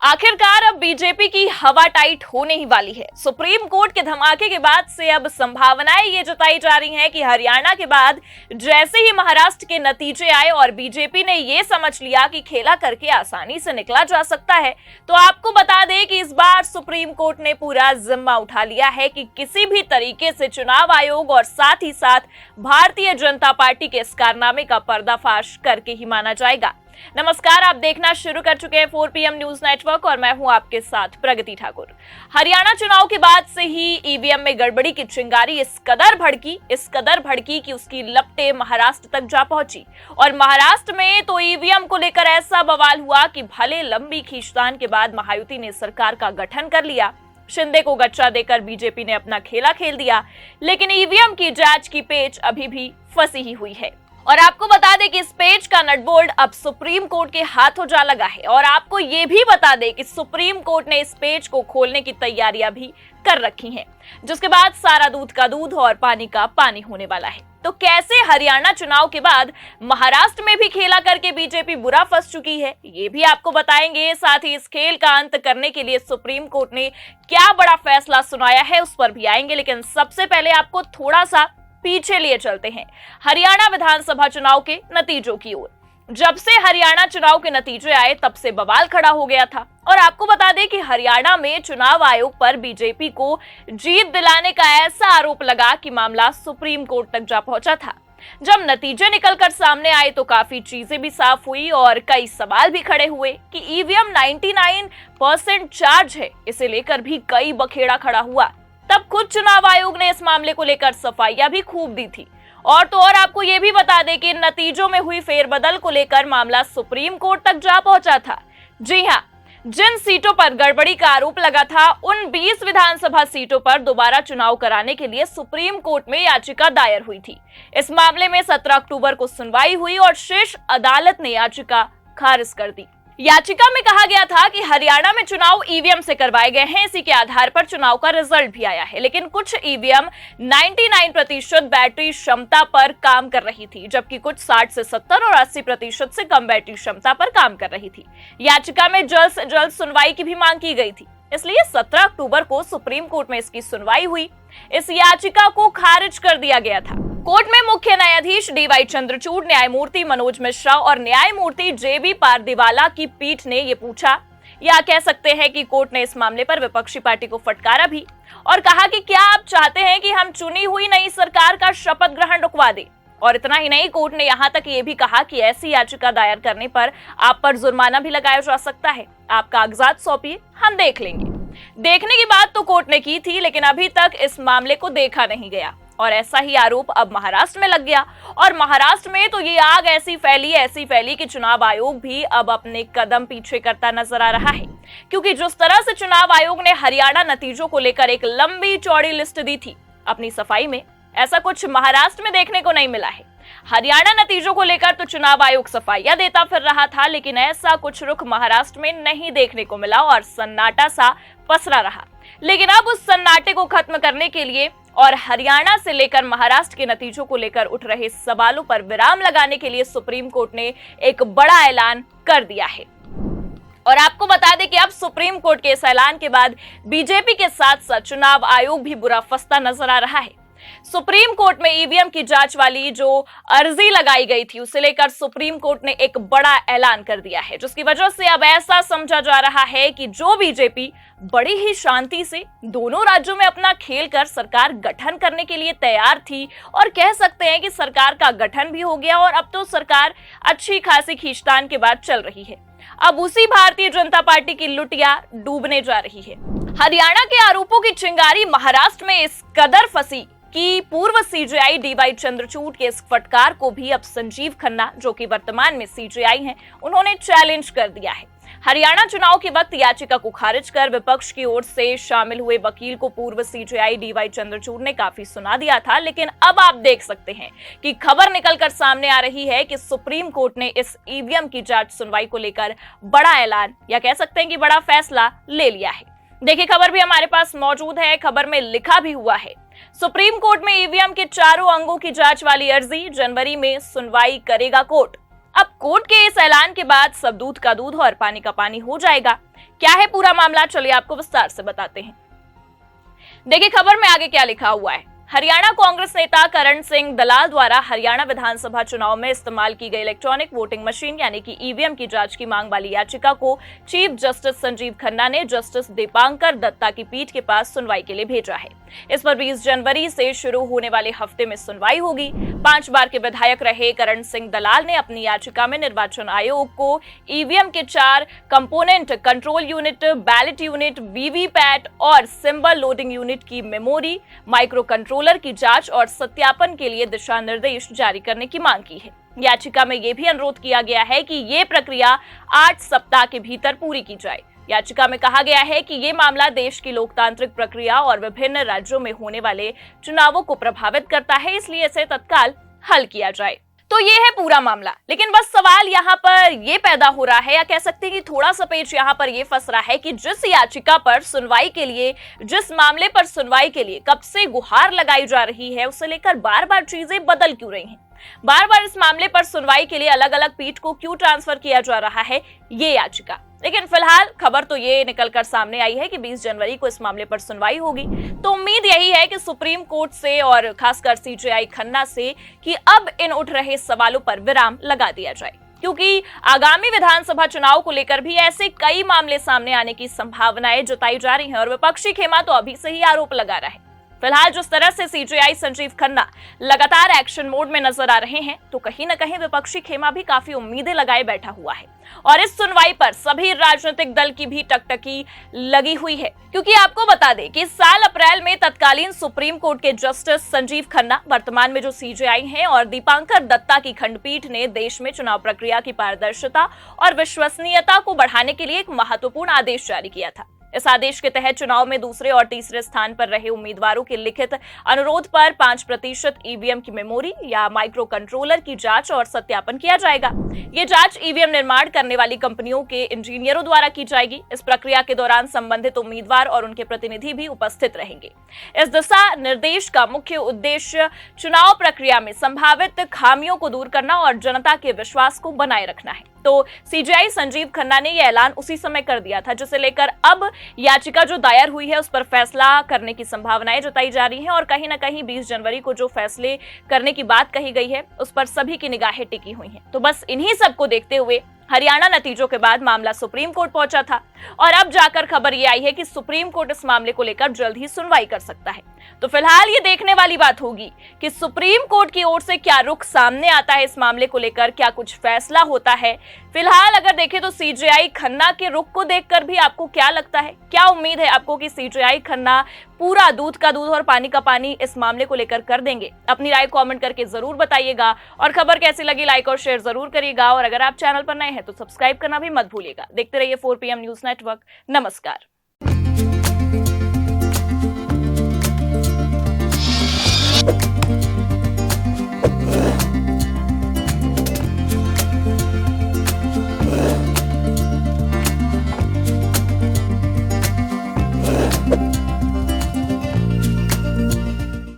आखिरकार अब बीजेपी की हवा टाइट होने ही वाली है। सुप्रीम कोर्ट के धमाके के बाद से अब संभावनाएं ये जताई जा रही हैं कि हरियाणा के बाद जैसे ही महाराष्ट्र के नतीजे आए और बीजेपी ने ये समझ लिया कि खेला करके आसानी से निकला जा सकता है, तो आपको बता दें कि इस बार सुप्रीम कोर्ट ने पूरा जिम्मा उठा लिया है कि किसी भी तरीके से चुनाव आयोग और साथ ही साथ भारतीय जनता पार्टी के इस कारनामे का पर्दाफाश करके ही माना जाएगा। नमस्कार, आप देखना शुरू कर चुके हैं 4 PM न्यूज नेटवर्क और मैं हूं आपके साथ प्रगति ठाकुर। हरियाणा चुनाव के बाद से ही ईवीएम में गड़बड़ी की चिंगारी इस कदर भड़की कि उसकी लपटें महाराष्ट्र तक जा पहुंची और महाराष्ट्र में तो ईवीएम को लेकर ऐसा बवाल हुआ कि भले लंबी खींचतान के बाद महायुति ने सरकार का गठन कर लिया, शिंदे को गच्चा देकर बीजेपी ने अपना खेला खेल दिया, लेकिन ईवीएम की जांच की पेच अभी भी फंसी ही हुई है। और आपको बता दें कि इस पेच का नटबोल्ट अब सुप्रीम कोर्ट के हाथों जा लगा है और आपको ये भी बता दें कि सुप्रीम कोर्ट ने इस पेच को खोलने की तैयारियां भी कर रखी हैं, जिसके बाद सारा दूध का दूध और पानी का पानी होने वाला है। तो कैसे हरियाणा चुनाव के बाद महाराष्ट्र में भी खेला करके बीजेपी बुरा फंस चुकी है, ये भी आपको बताएंगे। साथ ही इस खेल का अंत करने के लिए सुप्रीम कोर्ट ने क्या बड़ा फैसला सुनाया है, उस पर भी आएंगे। लेकिन सबसे पहले आपको थोड़ा सा पीछे लिए चलते हैं हरियाणा विधानसभा चुनाव के नतीजों की ओर। जब से हरियाणा चुनाव के नतीजे आए तब से बवाल खड़ा हो गया था और आपको बता दें कि हरियाणा में चुनाव आयोग पर बीजेपी को जीत दिलाने का ऐसा आरोप लगा कि मामला सुप्रीम कोर्ट तक जा पहुंचा था। जब नतीजे निकलकर सामने आए तो काफी चीजें भी साफ हुई और कई सवाल भी खड़े हुए कि ईवीएम 99% चार्ज है, इसे लेकर भी कई बखेड़ा खड़ा हुआ। तब खुद चुनाव आयोग ने इस मामले को लेकर सफाइयां भी खूब दी थी। और तो और आपको यह भी बता दें कि नतीजों में हुई फेरबदल को लेकर मामला सुप्रीम कोर्ट तक जा पहुंचा था। जी हां, जिन सीटों पर गड़बड़ी का आरोप लगा था उन 20 विधानसभा सीटों पर दोबारा चुनाव कराने के लिए सुप्रीम कोर्ट में याचिका दायर हुई थी। इस मामले में 17 अक्टूबर को सुनवाई हुई और शीर्ष अदालत ने याचिका खारिज कर दी। याचिका में कहा गया था कि हरियाणा में चुनाव ईवीएम से करवाए गए हैं, इसी के आधार पर चुनाव का रिजल्ट भी आया है। लेकिन कुछ ईवीएम 99% बैटरी क्षमता पर काम कर रही थी, जबकि कुछ 60 से 70 और 80% से कम बैटरी क्षमता पर काम कर रही थी। याचिका में जल्द से जल्द सुनवाई की भी मांग की गई थी, इसलिए 17 अक्टूबर को सुप्रीम कोर्ट में इसकी सुनवाई हुई। इस याचिका को खारिज कर दिया गया था। कोर्ट में मुख्य न्यायाधीश DY चंद्रचूड़, न्यायमूर्ति मनोज मिश्रा और न्यायमूर्ति JB पारदीवाला की पीठ ने ये पूछा, या कह सकते हैं कि कोर्ट ने इस मामले पर विपक्षी पार्टी को फटकारा भी और कहा कि क्या आप चाहते हैं कि हम चुनी हुई नई सरकार का शपथ ग्रहण रुकवा दें। और इतना ही नहीं, कोर्ट ने यहाँ तक ये भी कहा कि ऐसी याचिका दायर करने पर आप पर जुर्माना भी लगाया जा सकता है। आप कागजात सौंपिए, हम देख लेंगे। देखने की बात तो कोर्ट ने की थी, लेकिन अभी तक इस मामले को देखा नहीं गया और ऐसा ही आरोप अब महाराष्ट्र में लग गया। और महाराष्ट्र में तो ये आग ऐसी फैली कि चुनाव आयोग भी अब अपने कदम पीछे करता नजर आ रहा है, क्योंकि जिस तरह से चुनाव आयोग ने हरियाणा नतीजों को लेकर एक लंबी चौड़ी लिस्ट दी थी अपनी सफाई में, ऐसा कुछ महाराष्ट्र में देखने को नहीं मिला है। हरियाणा नतीजों को लेकर तो चुनाव आयोग सफाइयां देता फिर रहा था, लेकिन ऐसा कुछ रुख महाराष्ट्र में नहीं देखने को मिला और सन्नाटा सा पसरा रहा। लेकिन अब उस सन्नाटे को खत्म करने के लिए और हरियाणा से लेकर महाराष्ट्र के नतीजों को लेकर उठ रहे सवालों पर विराम लगाने के लिए सुप्रीम कोर्ट ने एक बड़ा ऐलान कर दिया है। और आपको बता दें कि अब सुप्रीम कोर्ट के इस ऐलान के बाद बीजेपी के साथ साथ चुनाव आयोग भी बुरा फंसता नजर आ रहा है। सुप्रीम कोर्ट में ईवीएम की जांच वाली जो अर्जी लगाई गई थी उसे लेकर सुप्रीम कोर्ट ने एक बड़ा ऐलान कर दिया है, जिसकी वजह से अब ऐसा समझा जा रहा है कि जो बीजेपी बड़ी ही शांति से दोनों राज्यों में अपना खेल कर सरकार गठन करने के लिए तैयार थी और कह सकते हैं कि सरकार का गठन भी हो गया और अब तो सरकार अच्छी खासी खींचतान के बाद चल रही है, अब उसी भारतीय जनता पार्टी की लुटिया डूबने जा रही है। हरियाणा के आरोपों की चिंगारी महाराष्ट्र में इस कदर फंसी कि पूर्व CJI DY चंद्रचूड़ के इस फटकार को भी अब संजीव खन्ना, जो कि वर्तमान में CJI हैं, उन्होंने चैलेंज कर दिया है। हरियाणा चुनाव के वक्त याचिका को खारिज कर विपक्ष की ओर से शामिल हुए वकील को पूर्व CJI DY चंद्रचूड़ ने काफी सुना दिया था, लेकिन अब आप देख सकते हैं कि खबर निकलकर सामने आ रही है कि सुप्रीम कोर्ट ने इस ईवीएम की जांच सुनवाई को लेकर बड़ा ऐलान या कह सकते हैं कि बड़ा फैसला ले लिया है। देखिए, खबर भी हमारे पास मौजूद है, खबर में लिखा भी हुआ है, सुप्रीम कोर्ट में ईवीएम के चारों अंगों की जांच वाली अर्जी, जनवरी में सुनवाई करेगा कोर्ट। अब कोर्ट के इस ऐलान के बाद सब दूध का दूध और पानी का पानी हो जाएगा। क्या है पूरा मामला, चलिए आपको विस्तार से बताते हैं। देखिए खबर में आगे क्या लिखा हुआ है। हरियाणा कांग्रेस नेता करण सिंह दलाल द्वारा हरियाणा विधानसभा चुनाव में इस्तेमाल की गई इलेक्ट्रॉनिक वोटिंग मशीन यानी कि ईवीएम की जांच की मांग वाली याचिका को चीफ जस्टिस संजीव खन्ना ने जस्टिस दीपांकर दत्ता की पीठ के पास सुनवाई के लिए भेजा है। इस पर 20 जनवरी से शुरू होने वाले हफ्ते में सुनवाई होगी। 5 बार के विधायक रहे करण सिंह दलाल ने अपनी याचिका में निर्वाचन आयोग को ईवीएम के 4 component control unit, ballot unit, VVPAT और सिंबल लोडिंग यूनिट की मेमोरी, माइक्रो कंट्रोलर की जांच और सत्यापन के लिए दिशा निर्देश जारी करने की मांग की है। याचिका में यह भी अनुरोध किया गया है कि ये प्रक्रिया 8 सप्ताह के भीतर पूरी की जाए। याचिका में कहा गया है कि ये मामला देश की लोकतांत्रिक प्रक्रिया और विभिन्न राज्यों में होने वाले चुनावों को प्रभावित करता है, इसलिए इसे तत्काल हल किया जाए। तो ये है पूरा मामला, लेकिन बस सवाल यहाँ पर ये पैदा हो रहा है, या कह सकते हैं कि थोड़ा सा पेच यहाँ पर ये फंस रहा है कि जिस याचिका पर सुनवाई के लिए, जिस मामले पर सुनवाई के लिए कब से गुहार लगाई जा रही है, उसे लेकर बार बार चीजें बदल क्यों रही हैं? बार बार इस मामले पर सुनवाई के लिए अलग अलग पीठ को क्यों ट्रांसफर किया जा रहा है ये याचिका। लेकिन फिलहाल खबर तो ये निकलकर सामने आई है कि 20 जनवरी को इस मामले पर सुनवाई होगी। तो उम्मीद यही है कि सुप्रीम कोर्ट से और खासकर सीजेआई खन्ना से कि अब इन उठ रहे सवालों पर विराम लगा दिया जाए, क्योंकि आगामी विधानसभा चुनाव को लेकर भी ऐसे कई मामले सामने आने की संभावनाएं जताई जा रही हैं और विपक्षी खेमा तो अभी से ही आरोप लगा रहा है। फिलहाल जिस तरह से सीजेआई संजीव खन्ना लगातार एक्शन मोड में नजर आ रहे हैं, तो कहीं न कहीं विपक्षी खेमा भी काफी उम्मीदें लगाए बैठा हुआ है और इस सुनवाई पर सभी राजनीतिक दल की भी टकटकी लगी हुई है, क्योंकि आपको बता दें कि इस साल अप्रैल में तत्कालीन सुप्रीम कोर्ट के जस्टिस संजीव खन्ना, वर्तमान में जो सीजेआई हैं, और दीपांकर दत्ता की खंडपीठ ने देश में चुनाव प्रक्रिया की पारदर्शिता और विश्वसनीयता को बढ़ाने के लिए एक महत्वपूर्ण आदेश जारी किया था। इस आदेश के तहत चुनाव में दूसरे और तीसरे स्थान पर रहे उम्मीदवारों के लिखित अनुरोध पर 5% ईवीएम की मेमोरी या माइक्रो कंट्रोलर की जांच और सत्यापन किया जाएगा। ये जांच ईवीएम निर्माण करने वाली कंपनियों के इंजीनियरों द्वारा की जाएगी। इस प्रक्रिया के दौरान संबंधित उम्मीदवार और उनके प्रतिनिधि भी उपस्थित रहेंगे। इस दिशा निर्देश का मुख्य उद्देश्य चुनाव प्रक्रिया में संभावित खामियों को दूर करना और जनता के विश्वास को बनाए रखना है। तो सीजेआई संजीव खन्ना ने यह ऐलान उसी समय कर दिया था, जिसे लेकर अब याचिका जो दायर हुई है उस पर फैसला करने की संभावनाएं जताई जा रही हैं और कहीं ना कहीं 20 जनवरी को जो फैसले करने की बात कही गई है उस पर सभी की निगाहें टिकी हुई हैं। तो बस इन्हीं सब को देखते हुए हरियाणा नतीजों के बाद मामला सुप्रीम कोर्ट पहुंचा था और अब जाकर खबर ये आई है कि सुप्रीम कोर्ट इस मामले को लेकर जल्द ही सुनवाई कर सकता है। तो फिलहाल ये देखने वाली बात होगी कि सुप्रीम कोर्ट की ओर से क्या रुख सामने आता है इस मामले को लेकर, क्या कुछ फैसला होता है। फिलहाल अगर देखें तो सीजेआई खन्ना के रुख को देखकर भी आपको क्या लगता है, क्या उम्मीद है आपको कि सीजेआई खन्ना पूरा दूध का दूध और पानी का पानी इस मामले को लेकर कर देंगे? अपनी राय कमेंट करके जरूर बताइएगा और खबर कैसी लगी लाइक और शेयर जरूर करिएगा और अगर आप चैनल पर नए हैं तो सब्सक्राइब करना भी मत भूलिएगा। देखते रहिए 4 PM न्यूज नेटवर्क। नमस्कार।